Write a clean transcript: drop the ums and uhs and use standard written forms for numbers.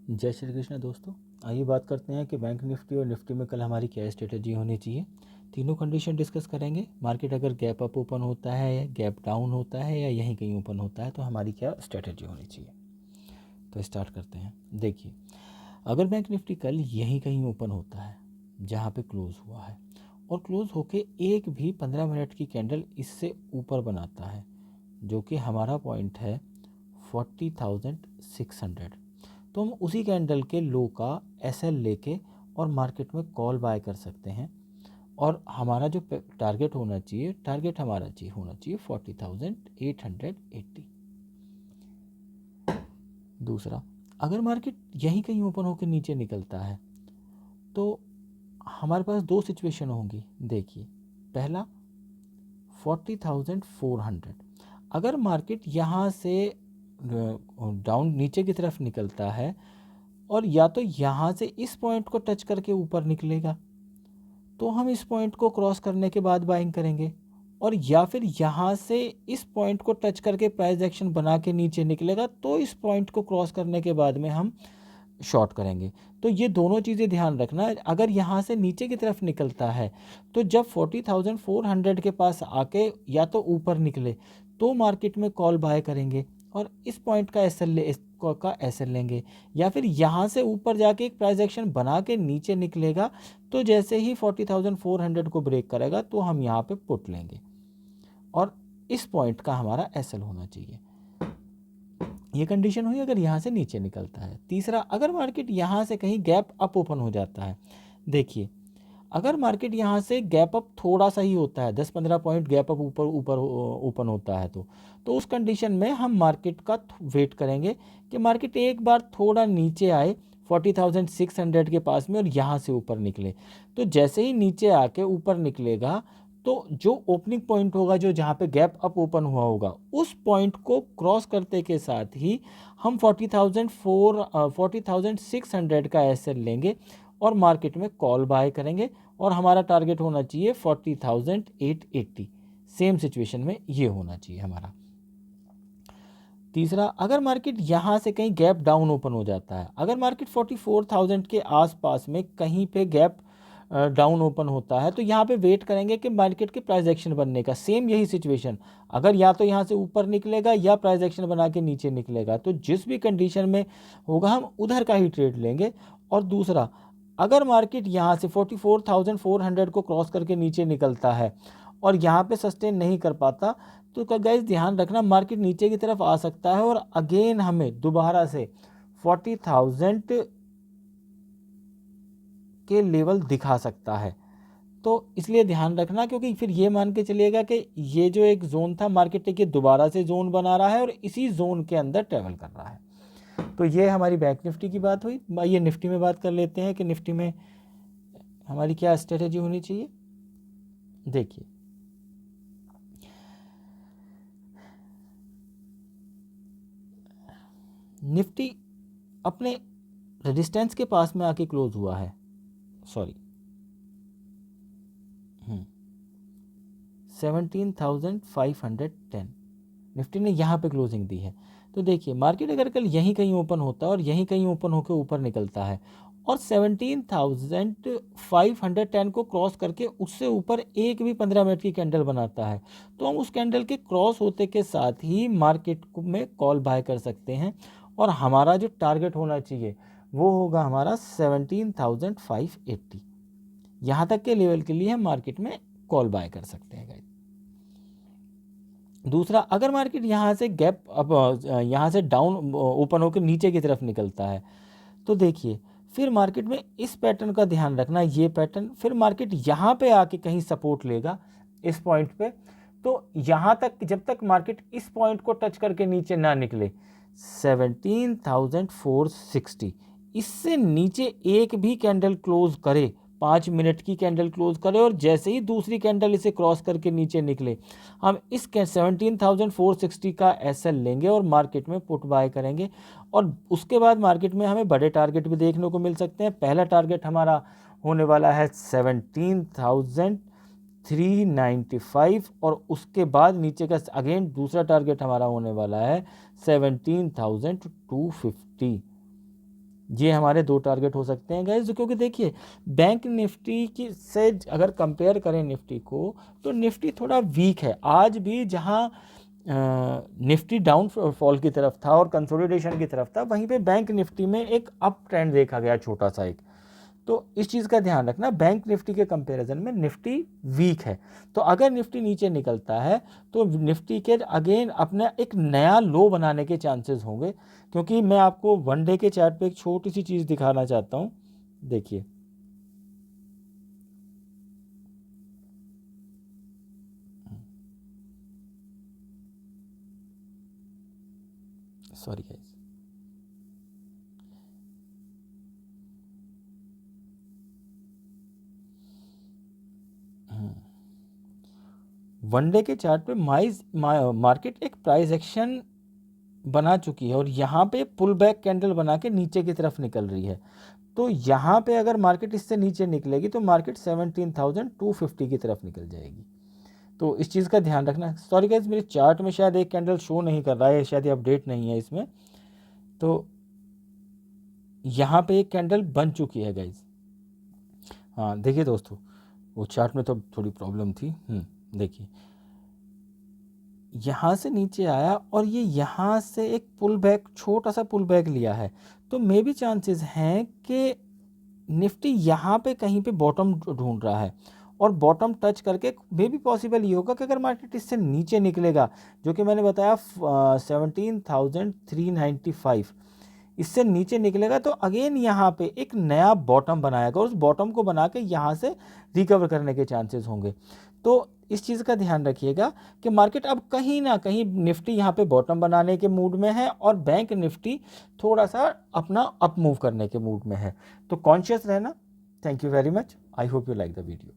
जय श्री कृष्ण दोस्तों। आइए बात करते हैं कि बैंक निफ्टी और निफ्टी में कल हमारी क्या स्ट्रेटजी होनी चाहिए। तीनों कंडीशन डिस्कस करेंगे। मार्केट अगर गैप अप ओपन होता है या गैप डाउन होता है या यहीं कहीं ओपन होता है तो हमारी क्या स्ट्रेटजी होनी चाहिए। तो स्टार्ट करते हैं। देखिए, अगर बैंक निफ्टी कल यहीं कहीं ओपन होता है जहाँ पे क्लोज हुआ है और क्लोज होके एक भी 15 मिनट की कैंडल इससे ऊपर बनाता है, जो कि हमारा पॉइंट है 40,600, तो हम उसी कैंडल के लो का एसएल लेके और मार्केट में कॉल बाय कर सकते हैं। और हमारा जो टारगेट होना चाहिए, टारगेट हमारा होना चाहिए 40,880। दूसरा, अगर मार्केट यहीं कहीं ओपन होकर नीचे निकलता है तो हमारे पास दो सिचुएशन होंगी। देखिए, पहला 40,400, अगर मार्केट यहाँ से डाउन नीचे की तरफ निकलता है और या तो यहाँ से इस पॉइंट को टच करके ऊपर निकलेगा तो हम इस पॉइंट को क्रॉस करने के बाद बाइंग करेंगे, और या फिर यहाँ से इस पॉइंट को टच करके प्राइस एक्शन बना के नीचे निकलेगा तो इस पॉइंट को क्रॉस करने के बाद में हम शॉर्ट करेंगे। तो ये दोनों चीज़ें ध्यान रखना। अगर यहाँ से नीचे की तरफ निकलता है तो जब 40,400 के पास आके या तो ऊपर निकले तो मार्केट में कॉल बाय करेंगे और इस पॉइंट का एसएल लेंगे, या फिर यहाँ से ऊपर जाके एक प्राइस एक्शन बना के नीचे निकलेगा तो जैसे ही 40,400 को ब्रेक करेगा तो हम यहाँ पे पुट लेंगे और इस पॉइंट का हमारा एसएल होना चाहिए। ये कंडीशन हुई अगर यहाँ से नीचे निकलता है। तीसरा, अगर मार्केट यहाँ से कहीं गैप अप ओपन हो जाता है। देखिए, अगर मार्केट यहाँ से गैप अप थोड़ा सा ही होता है, 10-15 पॉइंट गैप अप ऊपर ऊपर ओपन होता है तो उस कंडीशन में हम मार्केट का वेट करेंगे कि मार्केट एक बार थोड़ा नीचे आए 40,600 के पास में और यहाँ से ऊपर निकले। तो जैसे ही नीचे आके ऊपर निकलेगा तो जो ओपनिंग पॉइंट होगा, जो जहाँ पे गैप अप ओपन हुआ होगा, उस पॉइंट को क्रॉस करते के साथ ही हम 40,600 का एसएल लेंगे और मार्केट में कॉल बाय करेंगे और हमारा टारगेट होना चाहिए 40,880। सेम सिचुएशन में ये होना चाहिए हमारा। तीसरा, अगर मार्केट यहाँ से कहीं गैप डाउन ओपन हो जाता है, अगर मार्केट 44,000 के आसपास में कहीं पे गैप डाउन ओपन होता है तो यहाँ पे वेट करेंगे कि मार्केट के प्राइस एक्शन बनने का। सेम यही सिचुएशन, अगर या तो यहाँ से ऊपर निकलेगा या प्राइस एक्शन बना के नीचे निकलेगा तो जिस भी कंडीशन में होगा हम उधर का ही ट्रेड लेंगे। और दूसरा, अगर मार्केट यहाँ से 44,400 को क्रॉस करके नीचे निकलता है और यहाँ पे सस्टेन नहीं कर पाता तो गाइस ध्यान रखना, मार्केट नीचे की तरफ आ सकता है और अगेन हमें दोबारा से 40,000 के लेवल दिखा सकता है। तो इसलिए ध्यान रखना, क्योंकि फिर ये मान के चलिएगा कि ये जो एक जोन था, मार्केट के दोबारा से जोन बना रहा है और इसी जोन के अंदर ट्रेवल कर रहा है। तो ये हमारी बैंक निफ्टी की बात हुई। ये निफ्टी में बात कर लेते हैं कि निफ्टी में हमारी क्या स्ट्रेटेजी होनी चाहिए। देखिए, निफ्टी अपने रेजिस्टेंस के पास में आके क्लोज हुआ है, 17,510 निफ्टी ने यहाँ पे क्लोजिंग दी है। तो देखिए, मार्केट अगर कल यहीं कहीं ओपन होता है और यहीं कहीं ओपन होकर ऊपर निकलता है और 17,510 को क्रॉस करके उससे ऊपर एक भी 15 मिनट की कैंडल बनाता है तो हम उस कैंडल के क्रॉस होते के साथ ही मार्केट में कॉल बाय कर सकते हैं और हमारा जो टारगेट होना चाहिए वो होगा हमारा 17,580। यहाँ तक के लेवल के लिए हम मार्केट में कॉल बाय कर सकते हैं गाइस। दूसरा, अगर मार्केट यहाँ से गैप अब यहाँ से डाउन ओपन होकर नीचे की तरफ निकलता है तो देखिए, फिर मार्केट में इस पैटर्न का ध्यान रखना, ये पैटर्न फिर मार्केट यहाँ पे आके कहीं सपोर्ट लेगा इस पॉइंट पे। तो यहाँ तक, जब तक मार्केट इस पॉइंट को टच करके नीचे ना निकले 17,460, इससे नीचे एक भी कैंडल क्लोज करे, 5 मिनट की कैंडल क्लोज करे और जैसे ही दूसरी कैंडल इसे क्रॉस करके नीचे निकले हम इस 17,460 का एसएल लेंगे और मार्केट में पुट बाय करेंगे। और उसके बाद मार्केट में हमें बड़े टारगेट भी देखने को मिल सकते हैं। पहला टारगेट हमारा होने वाला है 17,395 और उसके बाद नीचे का अगेन दूसरा टारगेट हमारा होने वाला है 17,250। ये हमारे 2 टारगेट हो सकते हैं गाइस, क्योंकि देखिए बैंक निफ्टी की से अगर कंपेयर करें निफ्टी को, तो निफ्टी थोड़ा वीक है आज भी। जहां निफ्टी डाउन फॉल की तरफ था और कंसोलिडेशन की तरफ था, वहीं पे बैंक निफ्टी में एक अप ट्रेंड देखा गया छोटा सा एक। तो इस चीज़ का ध्यान रखना, बैंक निफ्टी के कंपैरिजन में निफ्टी वीक है। तो अगर निफ्टी नीचे निकलता है तो निफ्टी के अगेन अपना एक नया लो बनाने के चांसेस होंगे। क्योंकि मैं आपको वन डे के चार्ट पे एक छोटी सी चीज़ दिखाना चाहता हूँ। देखिए, सॉरी गाइस, वन डे के चार्ट पे मार्केट एक प्राइस एक्शन बना चुकी है और यहाँ पे पुल बैक कैंडल बना के नीचे की तरफ निकल रही है। तो यहाँ पे अगर मार्केट इससे नीचे निकलेगी तो मार्केट 17,250 की तरफ निकल जाएगी। तो इस चीज़ का ध्यान रखना। सॉरी गाइस, मेरे चार्ट में शायद एक कैंडल शो नहीं कर रहा है, शायद ये अपडेट नहीं है इसमें। तो यहाँ पे एक कैंडल बन चुकी है गाइस। हाँ देखिए दोस्तों, वो चार्ट में तो थोड़ी प्रॉब्लम थी। देखिए, यहाँ से नीचे आया और ये यहाँ से एक पुल बैक, छोटा सा पुल बैक लिया है। तो मे भी चांसेस हैं कि निफ्टी यहाँ पे कहीं पे बॉटम ढूंढ रहा है और बॉटम टच करके मे भी पॉसिबल ये होगा कि अगर मार्केट इससे नीचे निकलेगा, जो कि मैंने बताया 17,395, इससे नीचे निकलेगा तो अगेन यहाँ पे एक नया बॉटम बनाएगा और उस बॉटम को बना के यहाँ से रिकवर करने के चांसेस होंगे। तो इस चीज़ का ध्यान रखिएगा कि मार्केट अब कहीं ना कहीं निफ्टी यहाँ पे बॉटम बनाने के मूड में है और बैंक निफ्टी थोड़ा सा अपना अप मूव करने के मूड में है। तो कॉन्शियस रहना। Thank you very much. I hope you like the video.